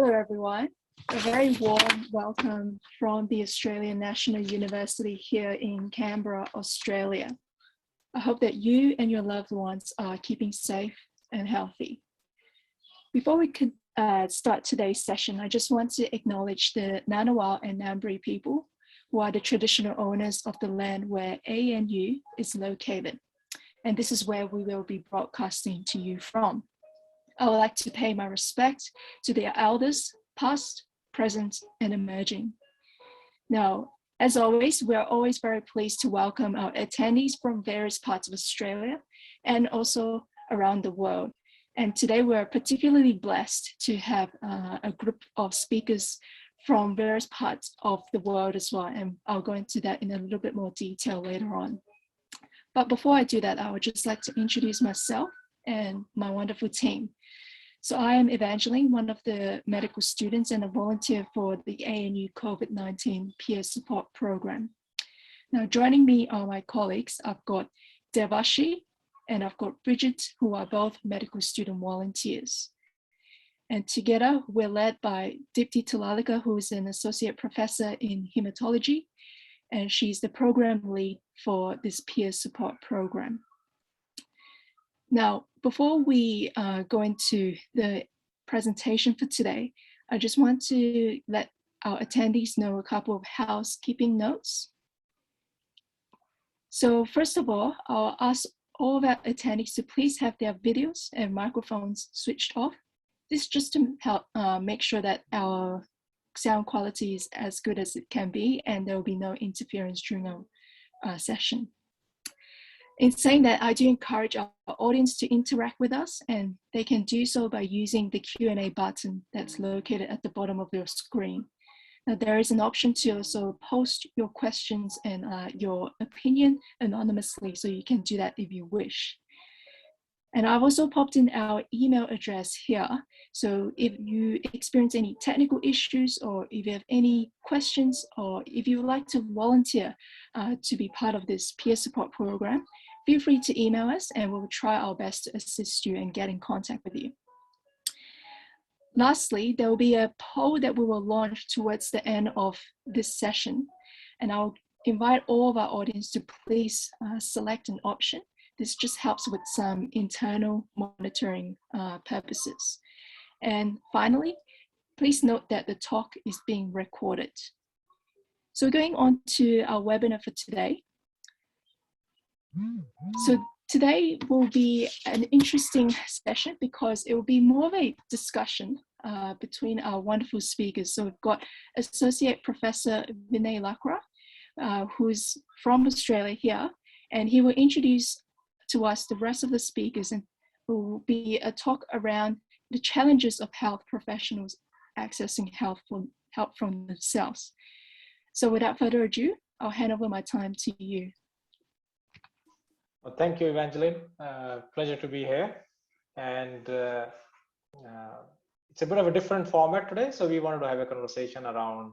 Hello everyone, a very warm welcome from the Australian National University here in Canberra, Australia. I hope that you and your loved ones are keeping safe and healthy. Before we could start today's session, I just want to acknowledge the Ngunnawal and Ngambri people who are the traditional owners of the land where ANU is located. And this is where we will be broadcasting to you from. I would like to pay my respect to their elders, past, present, and emerging. Now, as always, we are always very pleased to welcome our attendees from various parts of Australia and also around the world. And today we're particularly blessed to have a group of speakers from various parts of the world as well. And I'll go into that in a little bit more detail later on. But before I do that, I would just like to introduce myself and my wonderful team. So I am Evangeline, one of the medical students and a volunteer for the ANU COVID-19 peer support program. Now joining me are my colleagues. I've got Devashi and I've got Bridget, who are both medical student volunteers. And together we're led by Dipti Tulalika, who is an associate professor in hematology, and she's the program lead for this peer support program. Now, before we go into the presentation for today, I just want to let our attendees know a couple of housekeeping notes. So first of all, I'll ask all of our attendees to please have their videos and microphones switched off. This just to help make sure that our sound quality is as good as it can be and there will be no interference during our session. In saying that, I do encourage our audience to interact with us, and they can do so by using the Q&A button that's located at the bottom of your screen. Now, there is an option to also post your questions and your opinion anonymously, so you can do that if you wish. And I've also popped in our email address here. So if you experience any technical issues, or if you have any questions, or if you would like to volunteer to be part of this peer support program, feel free to email us and we'll try our best to assist you and get in contact with you. Lastly, there will be a poll that we will launch towards the end of this session. And I'll invite all of our audience to please select an option. This just helps with some internal monitoring purposes. And finally, please note that the talk is being recorded. So going on to our webinar for today. So today will be an interesting session because it will be more of a discussion between our wonderful speakers. So we've got Associate Professor Vinay Lakra, who's from Australia here, and he will introduce to us the rest of the speakers, and it will be a talk around the challenges of health professionals accessing help from themselves. So without further ado, I'll hand over my time to you. Well, thank you, Evangeline. Pleasure to be here. And it's a bit of a different format today. So we wanted to have a conversation around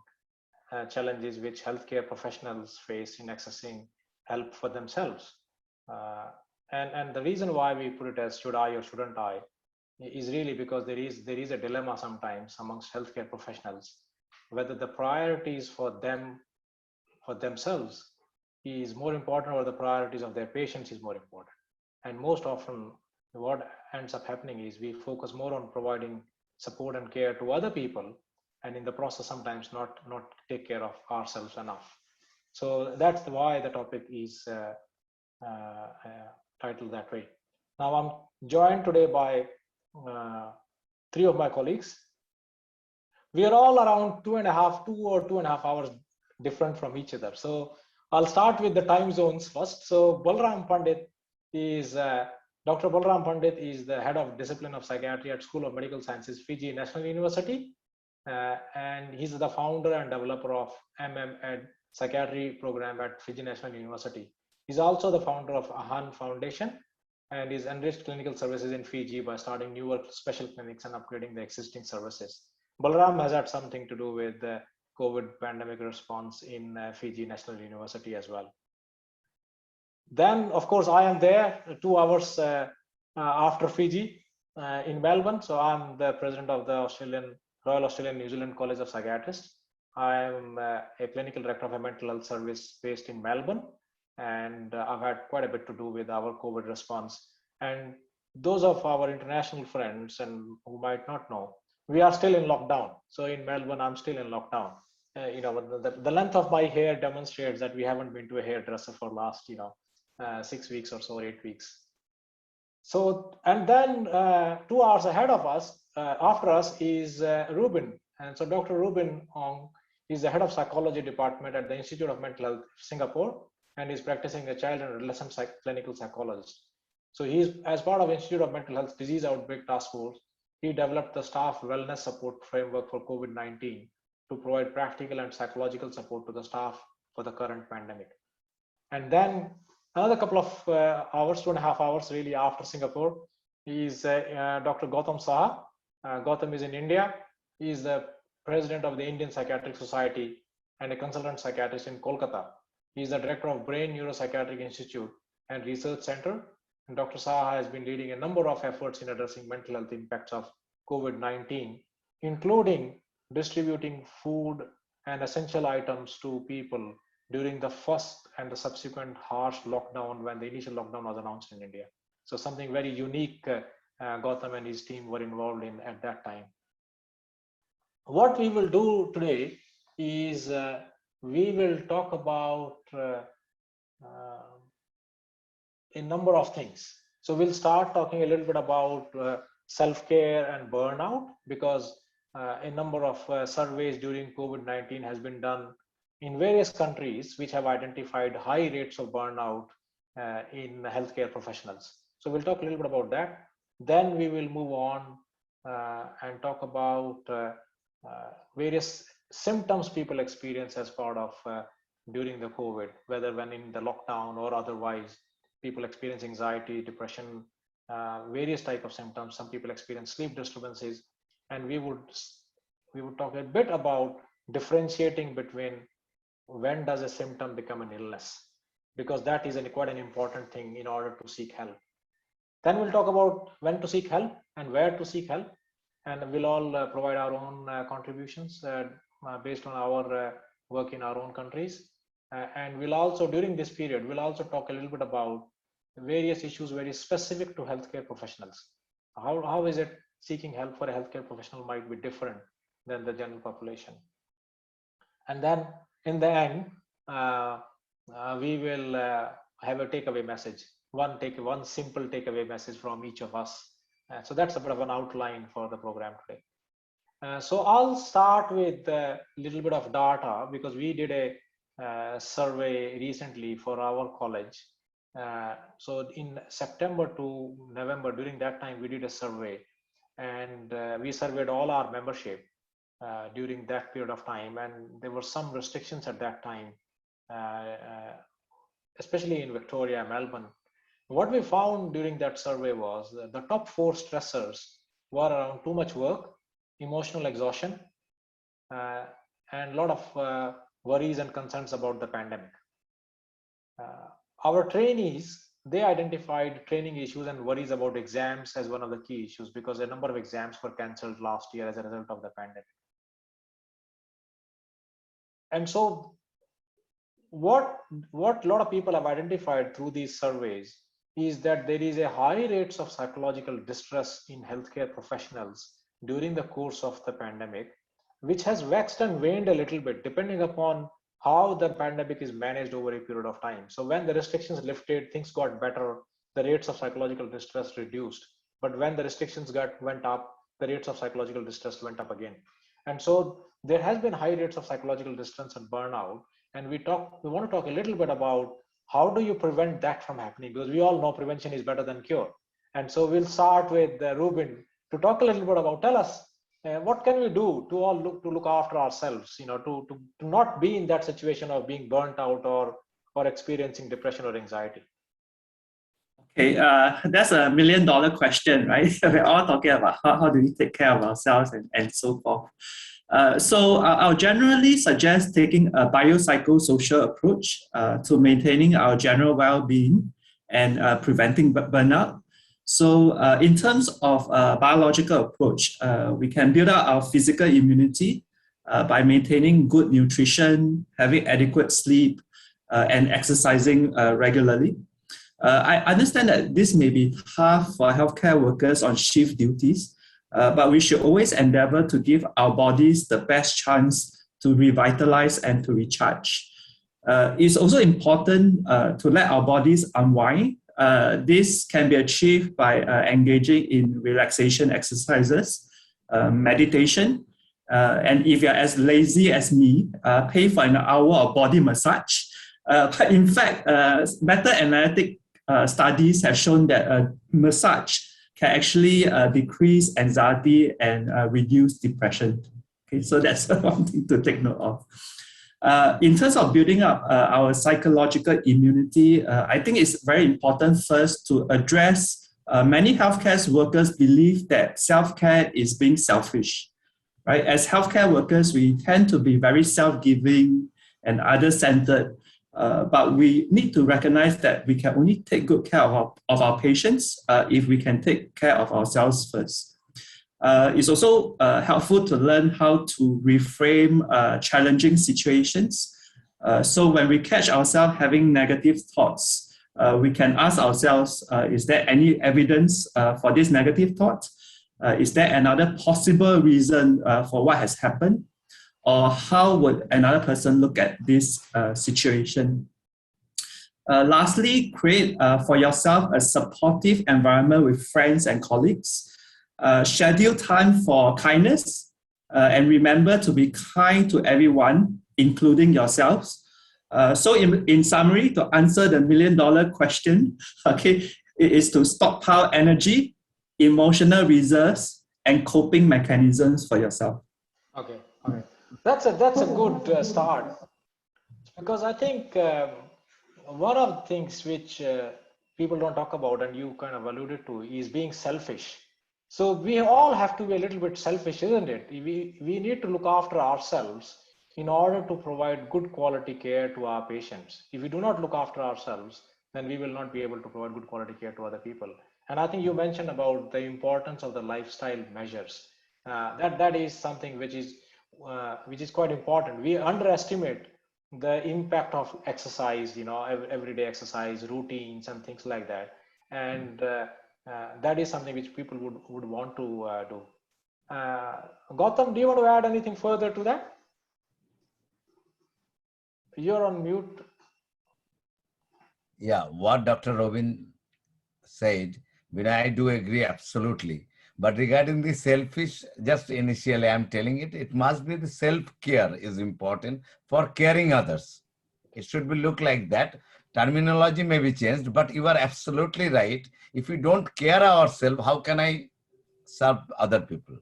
challenges which healthcare professionals face in accessing help for themselves. And the reason why we put it as should I or shouldn't I is really because there is a dilemma sometimes amongst healthcare professionals, whether the priorities for themselves is more important or the priorities of their patients is more important. And most often what ends up happening is we focus more on providing support and care to other people, and in the process sometimes not take care of ourselves enough. So that's why the topic is titled that way. Now I'm joined today by three of my colleagues. We are all around 2.5 hours different from each other. So I'll start with the time zones first. So Balram Pandit is, Dr. Balram Pandit is the head of discipline of psychiatry at School of Medical Sciences, Fiji National University. And he's the founder and developer of MMEd psychiatry program at Fiji National University. He's also the founder of AHAN Foundation and is enriched clinical services in Fiji by starting newer special clinics and upgrading the existing services. Balram has had something to do with the COVID pandemic response in Fiji National University as well. Then, of course, I am there 2 hours after Fiji in Melbourne. So I'm the president of the Australian Royal Australian New Zealand College of Psychiatrists. I am a clinical director of a mental health service based in Melbourne, and I've had quite a bit to do with our COVID response. And those of our international friends and who might not know, we are still in lockdown. So in Melbourne, I'm still in lockdown. The length of my hair demonstrates that we haven't been to a hairdresser for last 6 weeks or so, 8 weeks. So, and then 2 hours ahead of us, after us is Ruben. And so Dr. Ruben Ong is the head of psychology department at the Institute of Mental Health, Singapore, and is practicing a child and adolescent clinical psychologist. So he's, as part of Institute of Mental Health Disease Outbreak Task Force, he developed the staff wellness support framework for COVID-19 to provide practical and psychological support to the staff for the current pandemic. And then another couple of hours, 2.5 hours really after Singapore, is Dr. Gautam Saha. Gautam is in India. He is the president of the Indian Psychiatric Society and a consultant psychiatrist in Kolkata. He is the director of Brain Neuropsychiatric Institute and Research Center. And Dr. Saha has been leading a number of efforts in addressing mental health impacts of COVID-19, including distributing food and essential items to people during the first and the subsequent harsh lockdown when the initial lockdown was announced in India. So something very unique Gautam and his team were involved in at that time. What we will do today is we will talk about a number of things. So we'll start talking a little bit about self-care and burnout, because a number of surveys during COVID-19 has been done in various countries which have identified high rates of burnout in healthcare professionals. So we'll talk a little bit about that. Then we will move on and talk about various symptoms people experience as part of during the COVID, whether when in the lockdown or otherwise. People experience anxiety, depression, various type of symptoms. Some people experience sleep disturbances, and we would talk a bit about differentiating between when does a symptom become an illness, because that is quite an important thing in order to seek help. Then we'll talk about when to seek help and where to seek help, and we'll all provide our own contributions based on our work in our own countries. And we'll also, during this period, we'll also talk a little bit about various issues very specific to healthcare professionals. How is it seeking help for a healthcare professional might be different than the general population. And then in the end, we will have a takeaway message, one simple takeaway message from each of us. So that's a bit of an outline for the program today. So I'll start with a little bit of data, because we did a survey recently for our college. So in September to November, during that time, we did a survey, and we surveyed all our membership during that period of time. And there were some restrictions at that time, especially in Victoria, Melbourne. What we found during that survey was that the top 4 stressors were around too much work, emotional exhaustion, and a lot of worries and concerns about the pandemic. Our trainees, they identified training issues and worries about exams as one of the key issues, because a number of exams were cancelled last year as a result of the pandemic. And so what a lot of people have identified through these surveys is that there is a high rates of psychological distress in healthcare professionals during the course of the pandemic, which has waxed and waned a little bit depending upon how the pandemic is managed over a period of time. So when the restrictions lifted, things got better, the rates of psychological distress reduced. But when the restrictions went up, the rates of psychological distress went up again. And so there has been high rates of psychological distress and burnout. And we want to talk a little bit about how do you prevent that from happening, because we all know prevention is better than cure. And so we'll start with Ruben to talk a little bit about, tell us, what can we do to look after ourselves, to not be in that situation of being burnt out or experiencing depression or anxiety? Okay, that's $1 million question, right? We're all talking about how do we take care of ourselves and so forth. So I'll generally suggest taking a biopsychosocial approach to maintaining our general well-being and preventing burnout. So in terms of biological approach, we can build up our physical immunity by maintaining good nutrition, having adequate sleep, and exercising regularly. I understand that this may be tough for healthcare workers on shift duties, but we should always endeavor to give our bodies the best chance to revitalize and to recharge. It's also important to let our bodies unwind. This can be achieved by engaging in relaxation exercises, meditation, and if you're as lazy as me, pay for an hour of body massage. But in fact, meta-analytic studies have shown that massage can actually decrease anxiety and reduce depression. Okay, so that's one thing to take note of. In terms of building up our psychological immunity, I think it's very important first to address many healthcare workers believe that self-care is being selfish, right? As healthcare workers, we tend to be very self-giving and other-centered, but we need to recognize that we can only take good care of our patients if we can take care of ourselves first. It's also helpful to learn how to reframe challenging situations. So when we catch ourselves having negative thoughts, we can ask ourselves, is there any evidence for this negative thought? Is there another possible reason for what has happened? Or how would another person look at this situation? Lastly, create for yourself a supportive environment with friends and colleagues. Schedule time for kindness and remember to be kind to everyone, including yourselves. So in summary, to answer the $1 million question, okay, it is to stockpile energy, emotional reserves, and coping mechanisms for yourself. Okay. That's a good start, because I think one of the things which people don't talk about, and you kind of alluded to, is being selfish. So we all have to be a little bit selfish, isn't it? We need to look after ourselves in order to provide good quality care to our patients. If we do not look after ourselves, then we will not be able to provide good quality care to other people. And I think you mentioned about the importance of the lifestyle measures. That is something which is quite important. We underestimate the impact of exercise, everyday exercise routines and things like that. And that is something which people would want to do. Gautam, do you want to add anything further to that? You're on mute. Yeah, what Dr. Robin said, I do agree absolutely. But regarding the selfish, just initially I'm telling it must be the self-care is important for caring others. It should be look like that. Terminology may be changed, but you are absolutely right. If we don't care ourselves, how can I serve other people?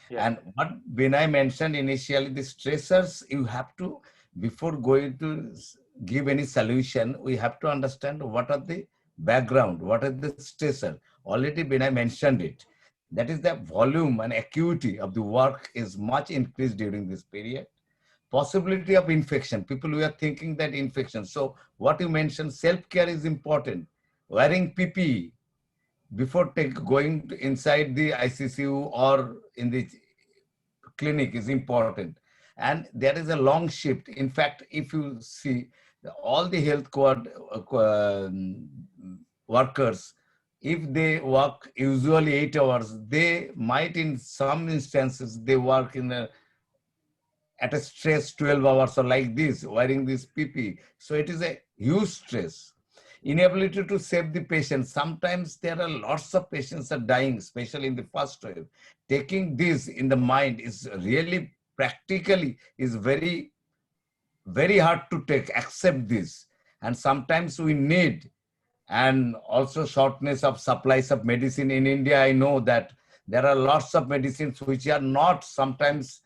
Yeah. And what Vinay mentioned initially, the stressors, you have to, before going to give any solution, we have to understand what are the background, what are the stressors. Already Vinay mentioned it. That is the volume and acuity of the work is much increased during this period. Possibility of infection. People who are thinking that infection. So what you mentioned, self-care is important. Wearing PPE before going inside the ICCU or in the clinic is important. And there is a long shift. In fact, if you see all the health workers, if they work usually 8 hours, they might in some instances, they work at a stress 12 hours or like this, wearing this PPE. So it is a huge stress. Inability to save the patient. Sometimes there are lots of patients are dying, especially in the first wave. Taking this in the mind is really practically is very, very hard to accept this. And sometimes we need, and also shortness of supplies of medicine in India. I know that there are lots of medicines which are not, sometimes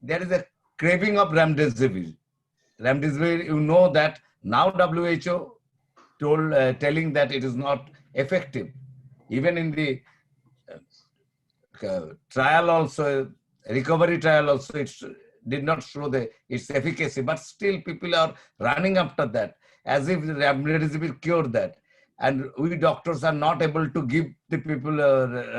there is a craving of remdesivir. Remdesivir, you know that now WHO telling that it is not effective. Even in the trial also, recovery trial also, it did not show its efficacy, but still people are running after that as if remdesivir cured that. and we doctors are not able to give the people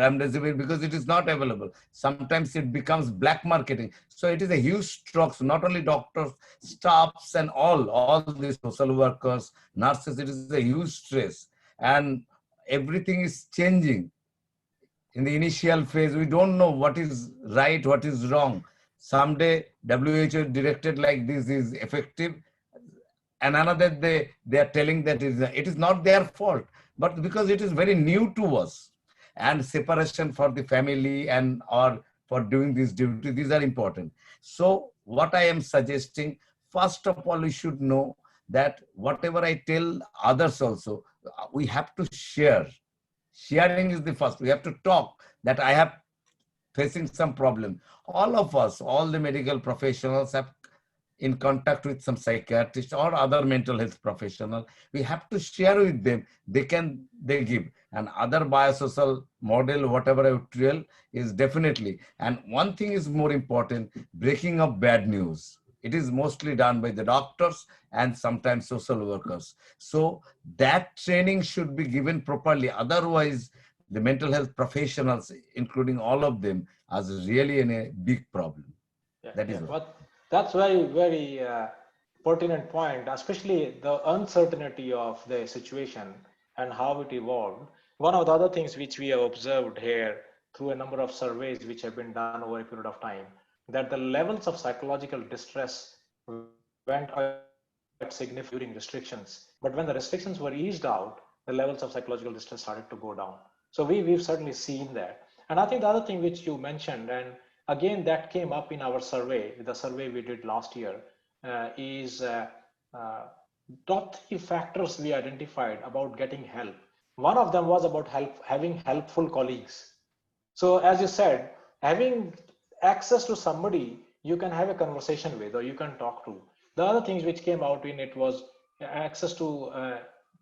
remdesivir because it is not available. Sometimes it becomes black marketing. So it is a huge struggle. Not only doctors, staffs, and all the social workers, nurses. It is a huge stress, and everything is changing. In the initial phase, we don't know what is right, what is wrong. Someday WHO directed like this is effective, and another day they are telling that it is not their fault, but because it is very new to us, and separation for the family and or for doing this duty, these are important. So what I am suggesting, first of all, we should know that whatever I tell others also, we have to share. Sharing is the first. We have to talk that I have facing some problem. All of us, all the medical professionals have in contact with some psychiatrist or other mental health professional. We have to share with them. They give. And other biosocial model, whatever I would tell, is definitely. And one thing is more important, breaking up bad news. It is mostly done by the doctors and sometimes social workers. So that training should be given properly. Otherwise, the mental health professionals, including all of them, are really in a big problem. That is all. But that's very pertinent point, especially the uncertainty of the situation and how it evolved. One of the other things which we have observed here through a number of surveys which have been done over a period of time, that the levels of psychological distress went quite significant during restrictions. But when the restrictions were eased out, the levels of psychological distress started to go down. So we've certainly seen that. And I think the other thing which you mentioned, and again, that came up in our survey, the survey we did last year, is top 3 factors we identified about getting help. One of them was about having helpful colleagues. So as you said, having access to somebody you can have a conversation with or you can talk to. The other things which came out in it was access to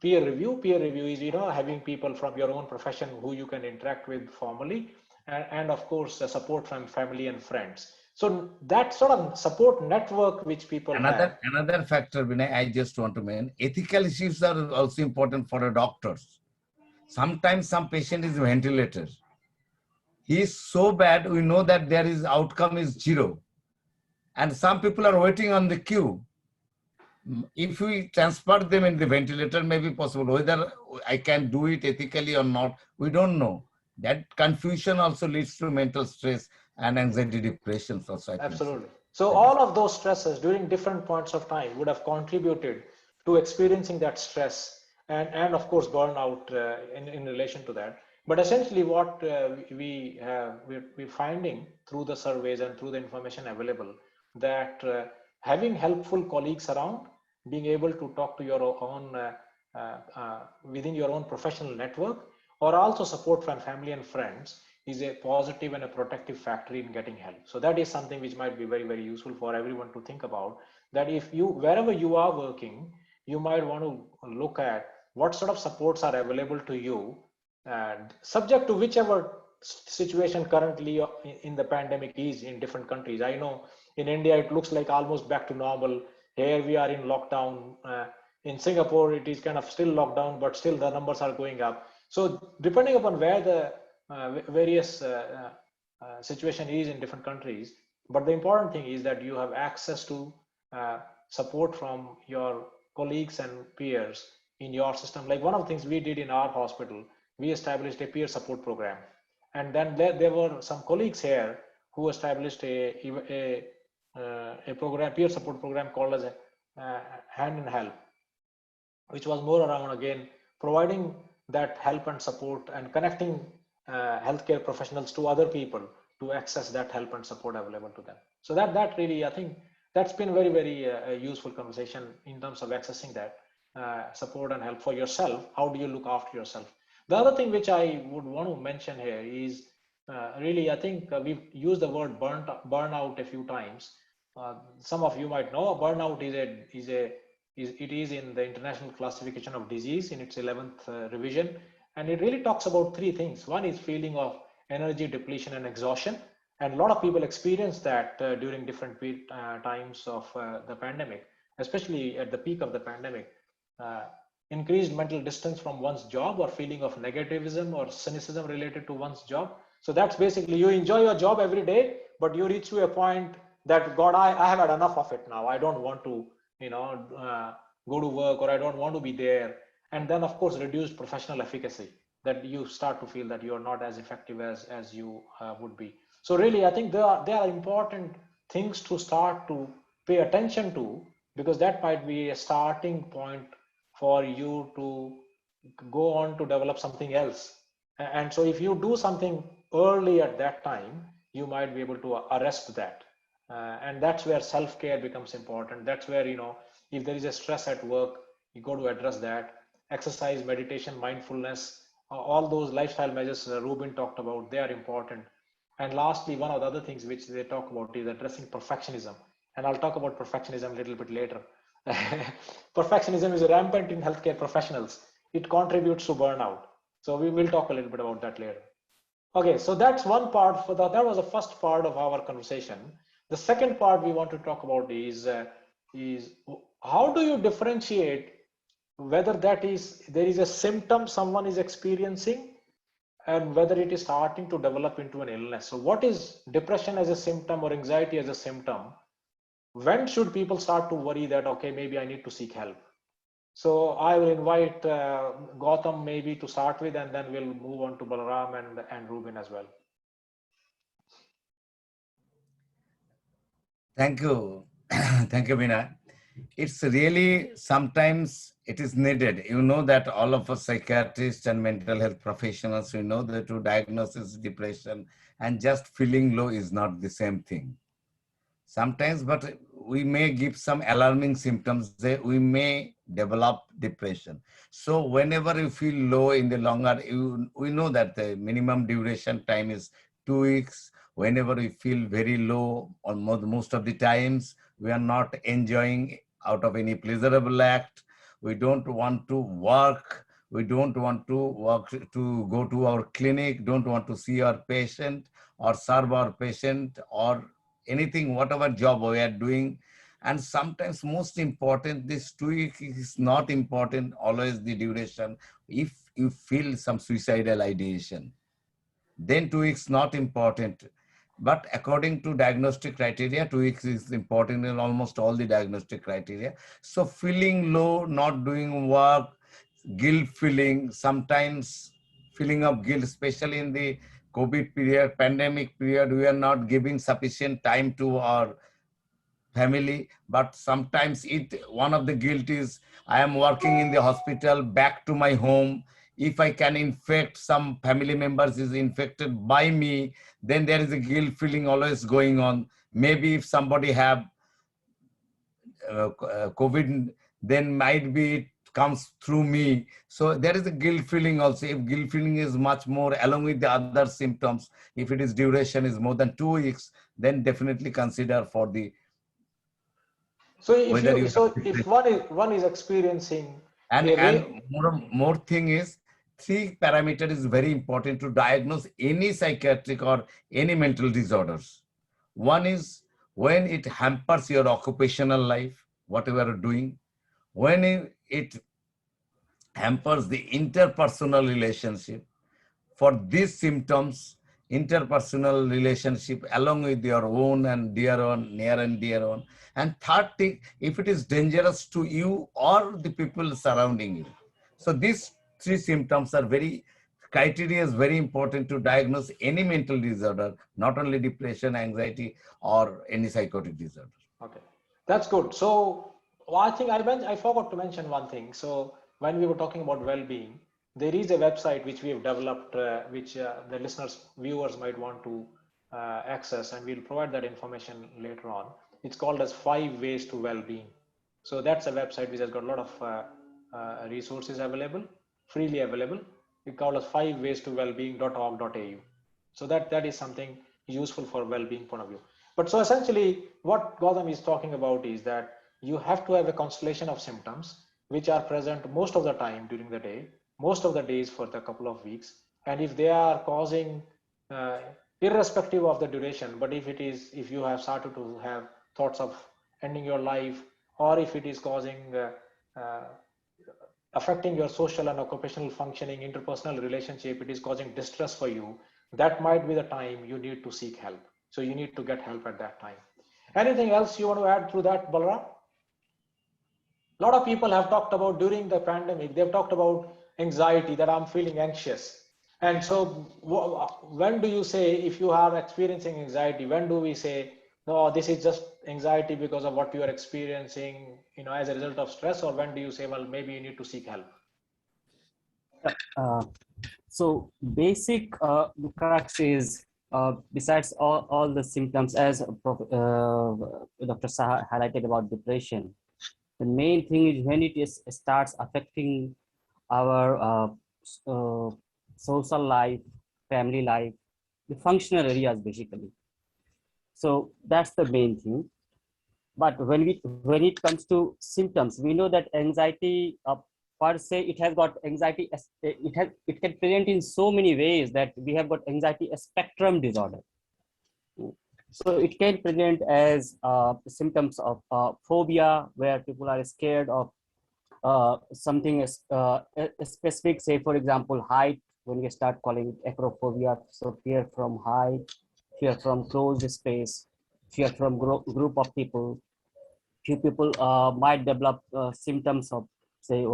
peer review. Peer review is, having people from your own profession who you can interact with formally, and of course, support from family and friends. So that sort of support network which people have. Another factor, Vinay, I just want to mention, ethical issues are also important for a doctors. Sometimes some patient is ventilated. He is so bad, we know that there is outcome is 0. And some people are waiting on the queue. If we transfer them in the ventilator, may be possible. Whether I can do it ethically or not, we don't know. That confusion also leads to mental stress and anxiety, depressions also. Absolutely. So all of those stresses during different points of time would have contributed to experiencing that stress and of course burnout in relation to that. But essentially what we're finding through the surveys and through the information available, that having helpful colleagues around, being able to talk to your own within your own professional network, or also support from family and friends, is a positive and a protective factor in getting help. So that is something which might be very, very useful for everyone to think about, that if you, wherever you are working, you might want to look at what sort of supports are available to you, and subject to whichever situation currently in the pandemic is in different countries. I know in India, it looks like almost back to normal. Here we are in lockdown. In Singapore, it is kind of still locked down, but still the numbers are going up. So depending upon where the various situation is in different countries, but the important thing is that you have access to support from your colleagues and peers in your system. Like one of the things we did in our hospital, we established a peer support program, and then there were some colleagues here who established a program, peer support program called as a Hand in Help, which was more around, again, providing that help and support and connecting healthcare professionals to other people to access that help and support available to them. So that really, I think that's been very, very useful conversation in terms of accessing that support and help for yourself. How do you look after yourself? The other thing which I would want to mention here is really, I think we've used the word burnout a few times. Some of you might know burnout it is in the International Classification of Disease in its 11th revision, and it really talks about 3 things. One is feeling of energy depletion and exhaustion, and a lot of people experience that during different times of the pandemic, especially at the peak of the pandemic. increased mental distance from one's job or feeling of negativism or cynicism related to one's job. So that's basically, you enjoy your job every day, but you reach to a point that, God, I have had enough of it now. I don't want to, go to work, or I don't want to be there. And then of course, reduced professional efficacy, that you start to feel that you're not as effective as you would be. So really, I think there are important things to start to pay attention to, because that might be a starting point for you to go on to develop something else. And so if you do something early at that time, you might be able to arrest that. And that's where self-care becomes important. That's where, if there is a stress at work, you got to address that. Exercise, meditation, mindfulness, all those lifestyle measures Ruben talked about, they are important. And lastly, one of the other things which they talk about is addressing perfectionism. And I'll talk about perfectionism a little bit later. Perfectionism is rampant in healthcare professionals. It contributes to burnout. So we will talk a little bit about that later. Okay, so that's one part. That was the first part of our conversation. The second part we want to talk about is how do you differentiate whether there is a symptom someone is experiencing, and whether it is starting to develop into an illness. So what is depression as a symptom or anxiety as a symptom? When should people start to worry that, okay, maybe I need to seek help? So I will invite Gautam maybe to start with, and then we'll move on to Balaram and Ruben as well. Thank you. Thank you, Vinay. It's really, sometimes it is needed. You know that all of us psychiatrists and mental health professionals, we know that to diagnose depression and just feeling low is not the same thing. Sometimes, but we may give some alarming symptoms that we may develop depression. So whenever you feel low in the longer, we know that the minimum duration time is 2 weeks. Whenever we feel very low, almost most of the times, we are not enjoying out of any pleasurable act. We don't want to work. We don't want to work, to go to our clinic, don't want to see our patient or serve our patient or anything, whatever job we are doing. And sometimes most important, this 2 weeks is not important, always the duration. If you feel some suicidal ideation, then 2 weeks not important. But according to diagnostic criteria, 2 weeks is important in almost all the diagnostic criteria. So feeling low, not doing work, guilt feeling, sometimes feeling of guilt, especially in the COVID period, pandemic period, we are not giving sufficient time to our family. But sometimes one of the guilt is, I am working in the hospital, back to my home. If I can infect some family members is infected by me, then there is a guilt feeling always going on. Maybe if somebody have COVID, then might be it comes through me. So there is a guilt feeling also. If guilt feeling is much more along with the other symptoms, if it is duration is more than 2 weeks, then definitely consider for the So if whether you have if depression. one is experiencing a And more thing is, 3 parameter is very important to diagnose any psychiatric or any mental disorders. One is when it hampers your occupational life, whatever you're doing. When it hampers the interpersonal relationship. For these symptoms, interpersonal relationship along with your own and dear one, near and dear one. And third thing, if it is dangerous to you or the people surrounding you. So these 3 symptoms are criteria is very important to diagnose any mental disorder, not only depression, anxiety, or any psychotic disorder. Okay, that's good. So I think I forgot to mention one thing. So when we were talking about well-being, there is a website which we have developed, which the listeners, viewers might want to access, and we'll provide that information later on. It's called as 5 Ways to Well-being. So that's a website which has got a lot of resources available, freely available. We call it 5 ways to wellbeing.org.au. So that is something useful for well-being point of view. But so essentially what Gautam is talking about is that you have to have a constellation of symptoms which are present most of the time during the day, most of the days for the couple of weeks. And if they are causing, irrespective of the duration, but if you have started to have thoughts of ending your life, or if it is causing affecting your social and occupational functioning, interpersonal relationship, it is causing distress for you, that might be the time you need to seek help. So you need to get help at that time. Anything else you want to add to that, Balram? A lot of people have talked about during the pandemic, they've talked about anxiety, that I'm feeling anxious. And so when do you say, if you are experiencing anxiety, when do we say, no, this is just anxiety because of what you are experiencing, as a result of stress? Or when do you say, well, maybe you need to seek help? So basic crux is, besides all the symptoms, as Dr. Saha highlighted about depression, the main thing is when it starts affecting our social life, family life, the functional areas basically. So that's the main thing. But when it comes to symptoms, we know that anxiety per se, it has got anxiety. It can present in so many ways that we have got anxiety spectrum disorder. So it can present as symptoms of phobia, where people are scared of something specific. Say, for example, height. When we start calling it acrophobia, so fear from height, fear from closed space, fear from group of people. Few people might develop symptoms of, say,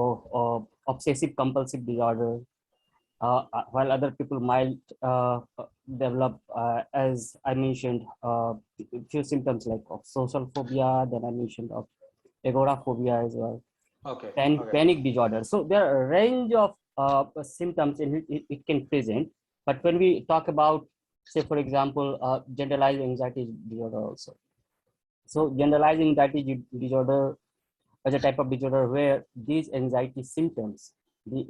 obsessive compulsive disorder, while other people might develop, as I mentioned, few symptoms like of social phobia. Then I mentioned of agoraphobia as well. Okay. Panic disorder. So there are a range of symptoms in which it can present. But when we talk about, say, for example, generalized anxiety disorder also. So generalized anxiety disorder is a type of disorder where these anxiety symptoms, the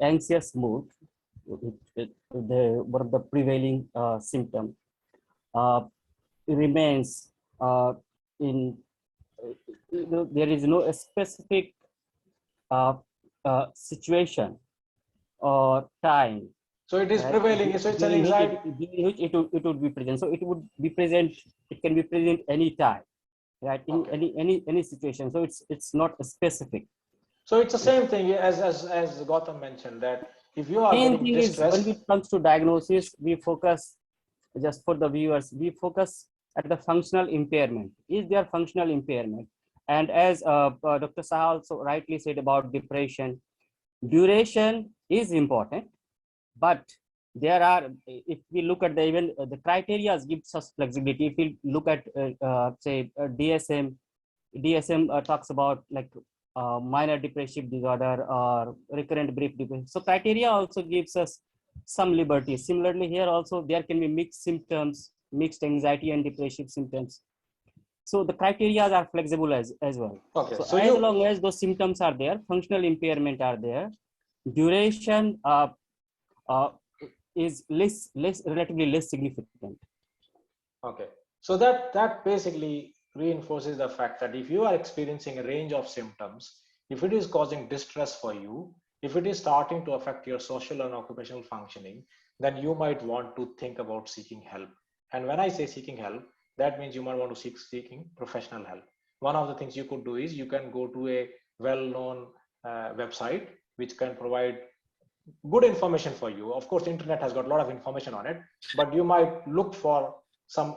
anxious mood, one of the prevailing symptom, remains in. There is no specific situation or time. So it is prevailing. So it's an anxiety. During which it would be present. So it would be present. It can be present anytime, right? In any situation. So it's not specific. So it's the same thing as Gautam mentioned, that if you are Main getting thing is, distressed, when it comes to diagnosis, we focus, just for the viewers, we focus at the functional impairment. Is there functional impairment? And as Dr. Saha also rightly said about depression, duration is important, but there are, if we look at even the criteria gives us flexibility. If we look at say DSM talks about like minor depressive disorder or recurrent brief depression. So criteria also gives us some liberty. Similarly, here also there can be mixed symptoms, mixed anxiety and depressive symptoms. So the criteria are flexible as well. okay. So as long as those symptoms are there, functional impairment are there, duration is relatively less significant. Okay. So that basically reinforces the fact that if you are experiencing a range of symptoms, if it is causing distress for you, if it is starting to affect your social and occupational functioning, then you might want to think about seeking help. And when I say seeking help, that means you might want to seeking professional help. One of the things you could do is you can go to a well-known website which can provide good information for you. Of course, the internet has got a lot of information on it, but you might look for some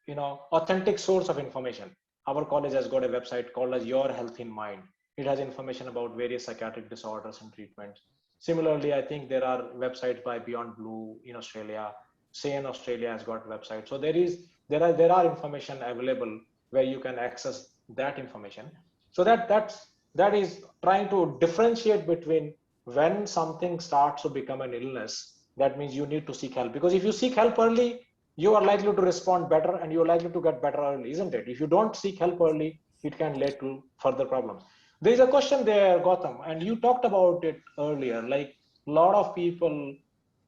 authentic source of information. Our college has got a website called as Your Health in Mind. It has information about various psychiatric disorders and treatments. Similarly, I think there are websites by Beyond Blue in Australia. Sane Australia has got websites. So there are information available where you can access that information. So that is trying to differentiate between when something starts to become an illness. That means you need to seek help, because if you seek help early, you are likely to respond better and you're likely to get better early, isn't it? If you don't seek help early, it can lead to further problems. There is a question there, Gautam, and you talked about it earlier, like a lot of people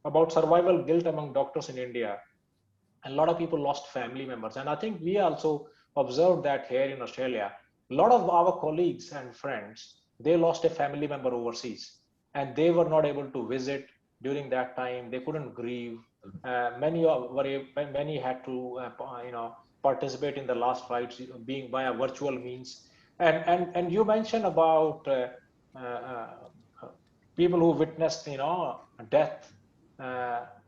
about survival guilt among doctors in India. And a lot of people lost family members. And I think we also observed that here in Australia. A lot of our colleagues and friends, they lost a family member overseas and they were not able to visit during that time. They couldn't grieve. Many had to participate in the last rites being via virtual means. And you mentioned about people who witnessed, death.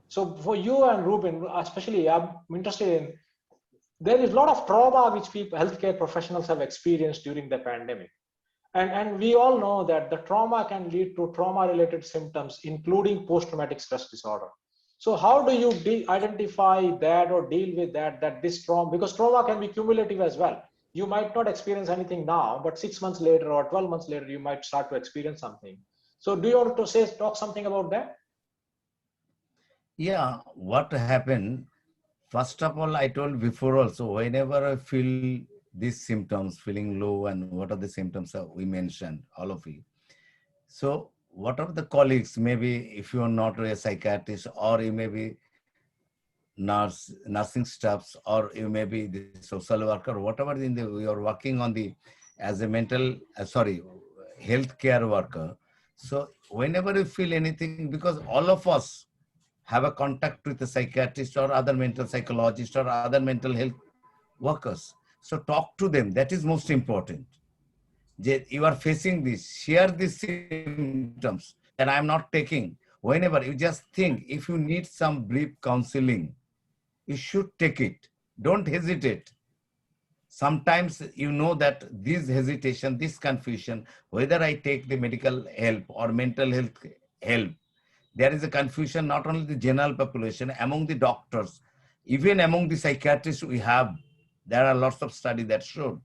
So for you and Ruben, especially, I'm interested in, there is a lot of trauma which people, healthcare professionals have experienced during the pandemic. And we all know that the trauma can lead to trauma-related symptoms, including post-traumatic stress disorder. So how do you identify that or deal with that this trauma, because trauma can be cumulative as well. You might not experience anything now, but 6 months later or 12 months later, you might start to experience something. So do you want to talk something about that? Yeah, what happened? First of all, I told before also, whenever I feel these symptoms, feeling low, and what are the symptoms we mentioned, all of you. So, what are the colleagues, maybe if you are not a psychiatrist, or you may be nursing staffs, or you may be the social worker, whatever we are working on as a healthcare worker. So, whenever you feel anything, because all of us have a contact with a psychiatrist or other mental psychologist or other mental health workers. So talk to them. That is most important. You are facing this, share these symptoms that I am not taking. Whenever you just think, if you need some brief counseling, you should take it. Don't hesitate. Sometimes you know that this hesitation, this confusion, whether I take the medical help or mental health help, there is a confusion not only the general population, among the doctors, even among the psychiatrists there are lots of studies that showed.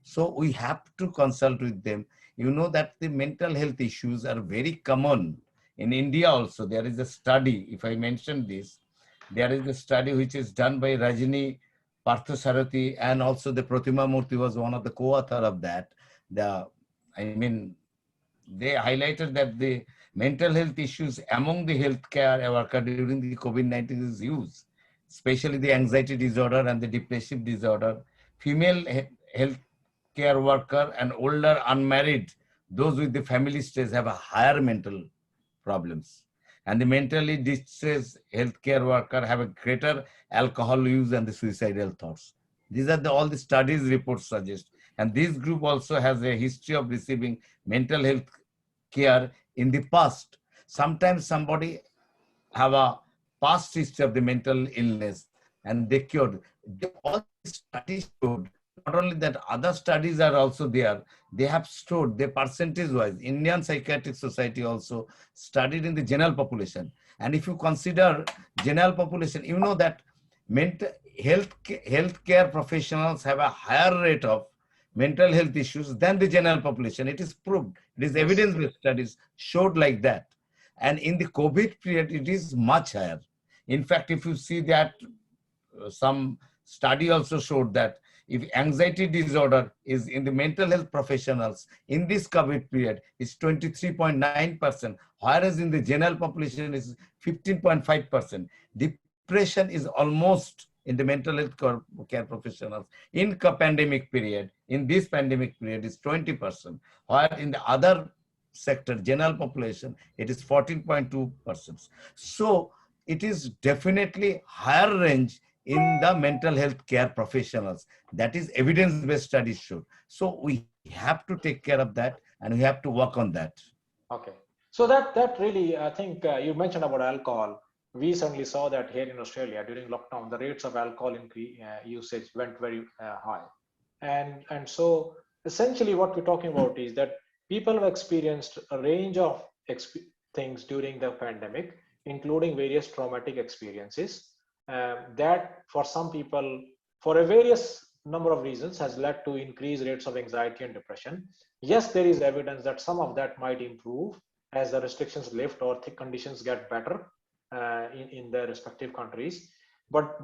So we have to consult with them. You know that the mental health issues are very common. In India also, there is a study, if I mention this, there is a study which is done by Rajini Parthasarathi, and also the Pratima Murthy was one of the co-author of that. They highlighted that the mental health issues among the healthcare worker during the COVID-19 is huge, especially the anxiety disorder and the depressive disorder. Female healthcare worker and older unmarried, those with the family stress have a higher mental problems. And the mentally distressed healthcare worker have a greater alcohol use and the suicidal thoughts. These are all the studies reports suggest. And this group also has a history of receiving mental health care in the past. Sometimes somebody have a past history of the mental illness and they cured. All these studies showed, not only that, other studies are also there. They have showed the percentage wise. Indian Psychiatric Society also studied in the general population. And if you consider general population, you know that mental healthcare professionals have a higher rate of mental health issues than the general population. It is proved. It is evidence-based studies showed like that. And in the COVID period, it is much higher. In fact, if you see that some study also showed that if anxiety disorder is in the mental health professionals in this COVID period is 23.9%, whereas in the general population is 15.5%. Depression is almost in the mental health care professionals in pandemic period, in this pandemic period is 20%, while in the other sector, general population, it is 14.2%. So it is definitely higher range in the mental health care professionals. That is evidence-based studies show. So we have to take care of that and we have to work on that. Okay. So that really, I think you mentioned about alcohol. We certainly saw that here in Australia during lockdown, the rates of alcohol usage went very high. And so essentially what we're talking about is that people have experienced a range of things during the pandemic, including various traumatic experiences that for some people, for a various number of reasons, has led to increased rates of anxiety and depression. Yes, there is evidence that some of that might improve as the restrictions lift or the conditions get better in their respective countries. But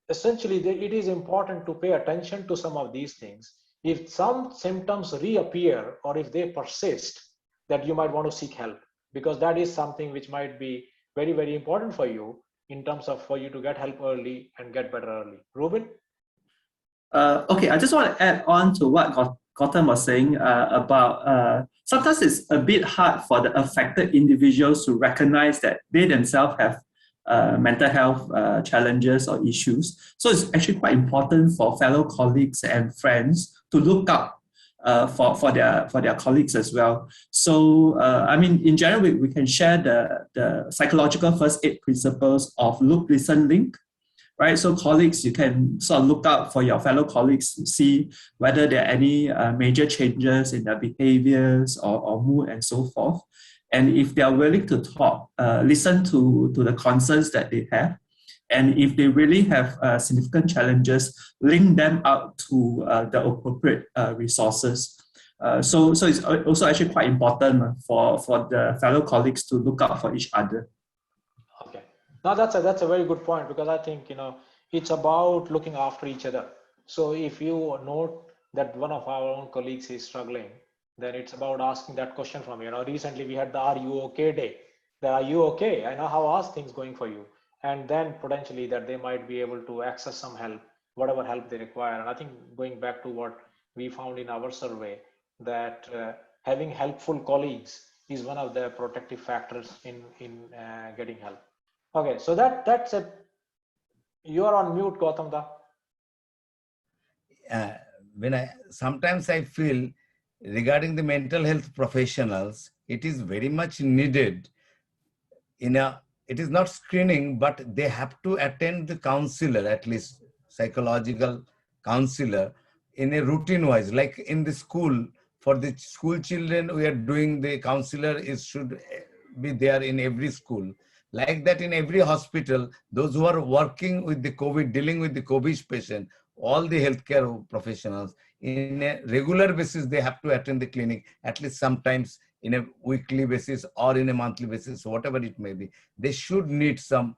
essentially, it is important to pay attention to some of these things. If some symptoms reappear or if they persist, that you might want to seek help, because that is something which might be very, very important for you in terms of for you to get help early and get better early. Ruben? Okay, I just want to add on to what Gautam was saying about sometimes it's a bit hard for the affected individuals to recognize that they themselves have mental health challenges or issues. So it's actually quite important for fellow colleagues and friends to look up for their colleagues as well. So I mean, in general, we can share the psychological first aid principles of loop, listen, link. Right, so colleagues, you can sort of look out for your fellow colleagues to see whether there are any major changes in their behaviors or mood and so forth. And if they are willing to talk, listen to the concerns that they have. And if they really have significant challenges, link them out to the appropriate resources. So it's also actually quite important for the fellow colleagues to look out for each other. Okay. Now that's a very good point, because I think, it's about looking after each other. So if you note that one of our own colleagues is struggling, then it's about asking that question from you. Recently we had the "Are you okay" day. That "Are you okay? I know how are things going for you?" And then potentially that they might be able to access some help, whatever help they require. And I think, going back to what we found in our survey, that having helpful colleagues is one of the protective factors in getting help. Okay, so that's it. You are on mute, Gautam Da. Sometimes I feel regarding the mental health professionals, it is very much needed it is not screening, but they have to attend the counselor, at least psychological counselor, in a routine wise, like in the school. For the school children, we are doing the counselor should be there in every school. Like that, in every hospital, those who are working with the COVID, dealing with the COVID patient, all the healthcare professionals, in a regular basis, they have to attend the clinic, at least sometimes in a weekly basis or in a monthly basis, whatever it may be. They should need some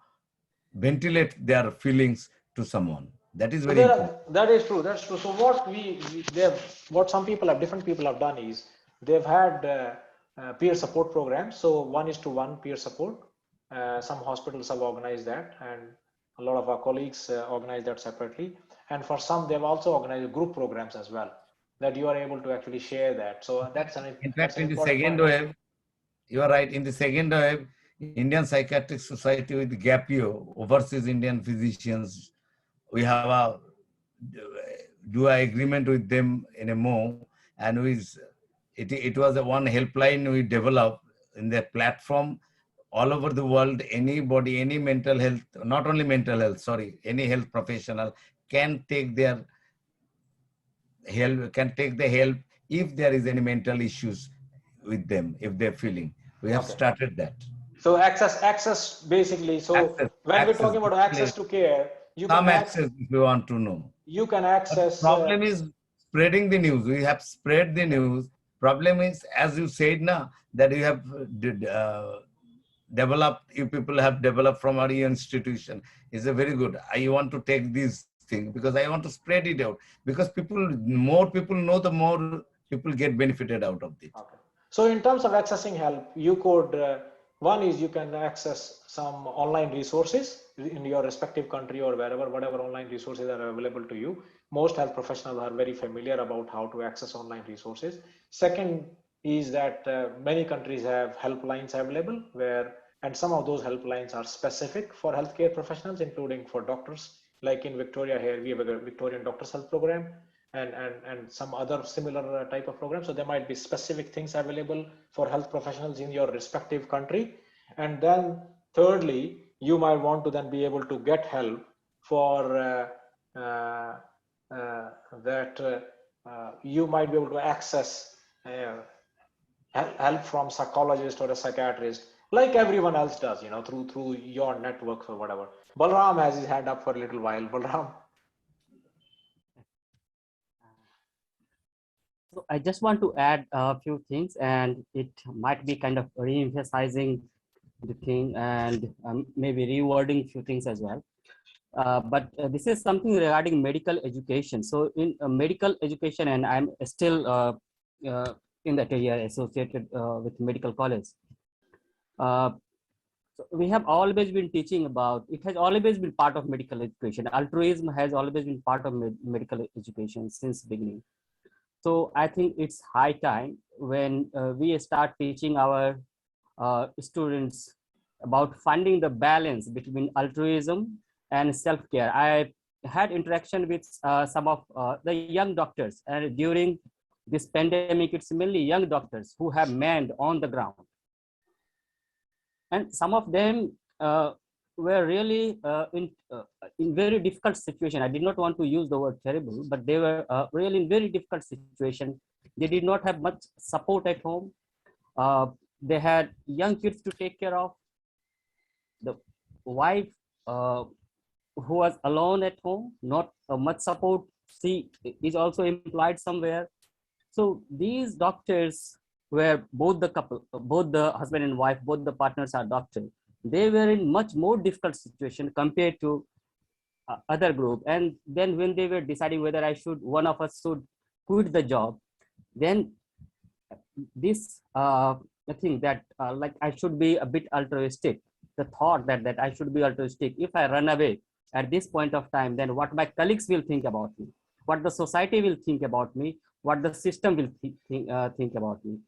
ventilate their feelings to someone. That is very important. That is true. That's true. So what some people have, different people have done is they've had peer support programs. So 1:1 peer support. Some hospitals have organized that, and a lot of our colleagues organize that separately. And for some, they've also organized group programs as well, that you are able to actually share that. So that's in fact, in the important second point. wave, you are right. In the second wave, Indian Psychiatric Society with GAPIO, overseas Indian physicians, we have a do an agreement with them in a MO, and it was a one helpline we developed in the platform. All over the world, anybody, any mental health, not only mental health, sorry, any health professional can take their help, can take the help if there is any mental issues with them, if they're feeling. We have started that. So access basically. So when we're talking about access to care, you some can access if you want to know. You can access. The problem is spreading the news. We have spread the news. Problem is, as you said now, that you have developed, you people have developed from our institution is a very good. I want to take this thing because I want to spread it out, because more people know, the more people get benefited out of it. Okay. So in terms of accessing help, you could, one is you can access some online resources in your respective country or wherever, whatever online resources are available to you. Most health professionals are very familiar about how to access online resources. Second is that many countries have helplines available and some of those helplines are specific for healthcare professionals, including for doctors. Like in Victoria here, we have a Victorian Doctors Health Program and some other similar type of programs. So there might be specific things available for health professionals in your respective country. And then thirdly, you might want to then be able to get help for you might be able to access help from psychologist or a psychiatrist, like everyone else does, through your networks or whatever. Balram has his hand up for a little while. Balram. So I just want to add a few things, and it might be kind of re-emphasizing the thing and maybe rewording a few things as well. But this is something regarding medical education. So in medical education, and I'm still in that area associated with medical college. So we have always been teaching about, it has always been part of medical education. Altruism has always been part of medical education since beginning. So I think it's high time when we start teaching our students about finding the balance between altruism and self-care. I had interaction with some of the young doctors, and during this pandemic, it's mainly young doctors who have manned on the ground. And some of them were really in very difficult situation. I did not want to use the word terrible, but they were really in very difficult situation. They did not have much support at home. They had young kids to take care of. The wife who was alone at home, not much support, she is also implied somewhere. So these doctors were both the couple, both the husband and wife, both the partners are doctors. They were in much more difficult situation compared to other group. And then when they were deciding whether one of us should quit the job, then this I think that like I should be a bit altruistic. The thought that I should be altruistic. If I run away at this point of time, then what my colleagues will think about me, what the society will think about me, what the system will think about me.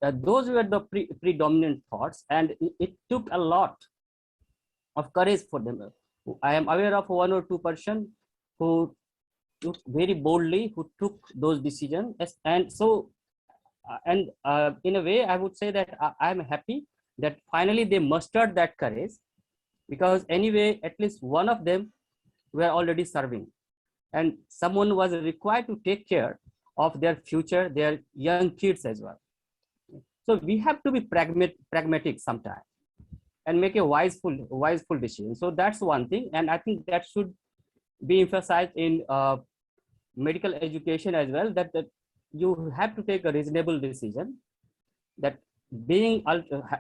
Those were the predominant thoughts, and it took a lot of courage for them. I am aware of one or two person who took very boldly, who took those decisions, and so in a way, I would say that I am happy that finally they mustered that courage, because anyway, at least one of them were already serving, and someone was required to take care of their future, their young kids as well. So we have to be pragmatic sometimes and make a wiseful decision. So that's one thing, and I think that should be emphasized in medical education as well, that you have to take a reasonable decision, that being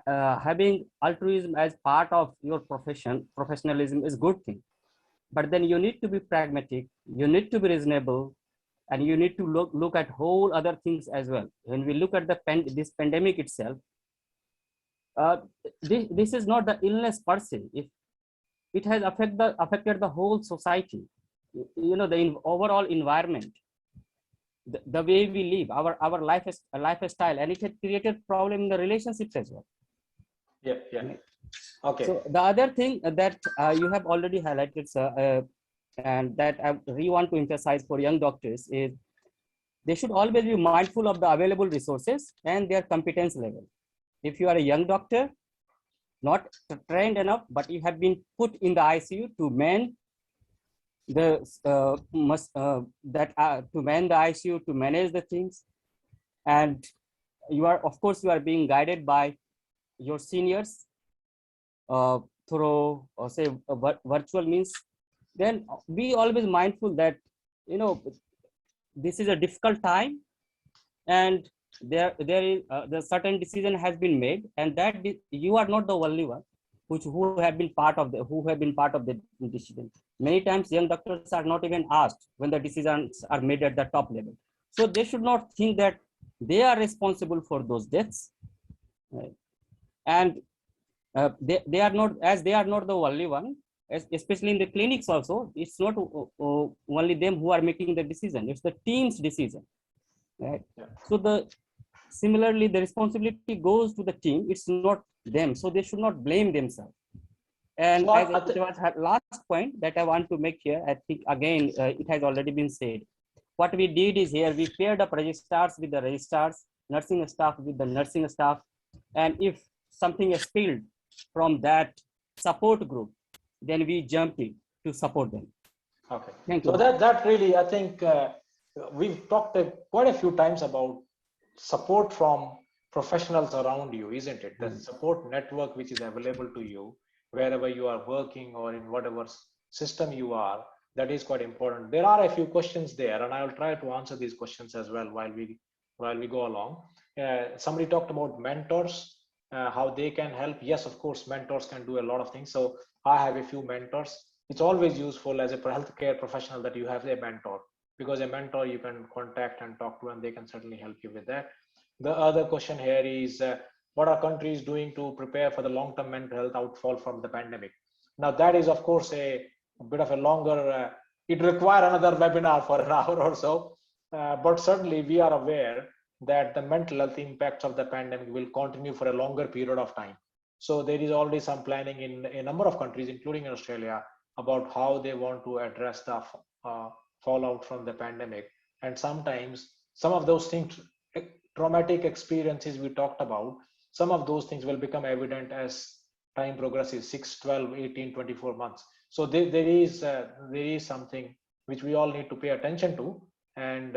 having altruism as part of your professionalism is good thing, but then you need to be pragmatic, you need to be reasonable, and you need to look at whole other things as well. When we look at this pandemic itself, this is not the illness per se. If it has affected the whole society, you know, the overall environment, the way we live, our lifestyle, and it had created problem in the relationships as well. Yeah. Okay. So the other thing that you have already highlighted, sir, and that I really want to emphasize for young doctors is they should always be mindful of the available resources and their competence level. If you are a young doctor, not trained enough, but you have been put in the ICU to man the to man the ICU, to manage the things, and you are, of course, you are being guided by your seniors through say virtual means. Then be always mindful that, you know, this is a difficult time, and there is the certain decision has been made, and that you are not the only one who have been part of the decision. Many times young doctors are not even asked when the decisions are made at the top level, so they should not think that they are responsible for those deaths, right? And they are not, as they are not the only one, especially in the clinics also, it's not only them who are making the decision, it's the team's decision, right? Yeah. So similarly the responsibility goes to the team, it's not them, so they should not blame themselves. And so as it was last point that I want to make here, I think again it has already been said. What we did is, here we paired up registrars with the registrars, nursing staff with the nursing staff, and if something is spilled from that support group, then we jumped in to support them. Okay. Thank you. So that really, I think we've talked quite a few times about support from professionals around you, isn't it? The support network which is available to you wherever you are working or in whatever system you are, that is quite important. There are a few questions there, and I will try to answer these questions as well while we go along. Somebody talked about mentors, how they can help. Yes, of course, mentors can do a lot of things. So I have a few mentors. It's always useful as a healthcare professional that you have a mentor, because a mentor you can contact and talk to, and they can certainly help you with that. The other question here is, what are countries doing to prepare for the long-term mental health outfall from the pandemic? Now, that is, of course, a bit of a longer, it requires another webinar for an hour or so, but certainly we are aware that the mental health impacts of the pandemic will continue for a longer period of time. So there is already some planning in a number of countries, including in Australia, about how they want to address the fallout from the pandemic. And sometimes some of those things, traumatic experiences we talked about, some of those things will become evident as time progresses, 6, 12, 18, 24 months. So there is something which we all need to pay attention to, and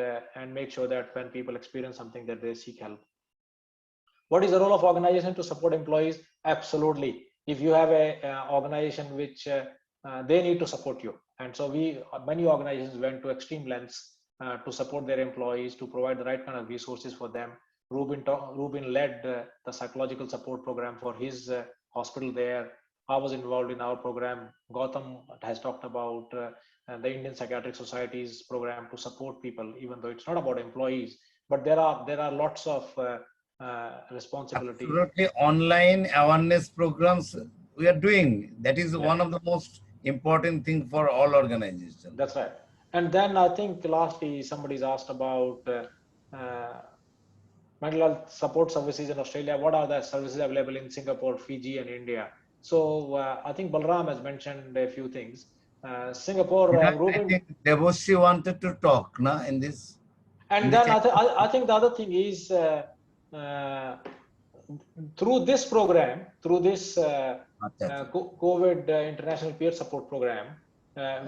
make sure that when people experience something, that they seek help. What is the role of organization to support employees? Absolutely. If you have a organization which they need to support you, and so many organizations went to extreme lengths to support their employees, to provide the right kind of resources for them. Rubin led the psychological support program for his hospital there. I was involved in our program. Gautam has talked about the Indian Psychiatric Society's program to support people, even though it's not about employees, but there are lots of responsibility. Absolutely, online awareness programs we are doing. That is one of the most important thing for all organizations. That's right. And then I think lastly, somebody's asked about mental health support services in Australia. What are the services available in Singapore, Fiji, and India? So I think Balram has mentioned a few things. Singapore, I think Devoshi wanted to talk in this. And then I think the other thing is through this program, through this COVID International Peer Support Program,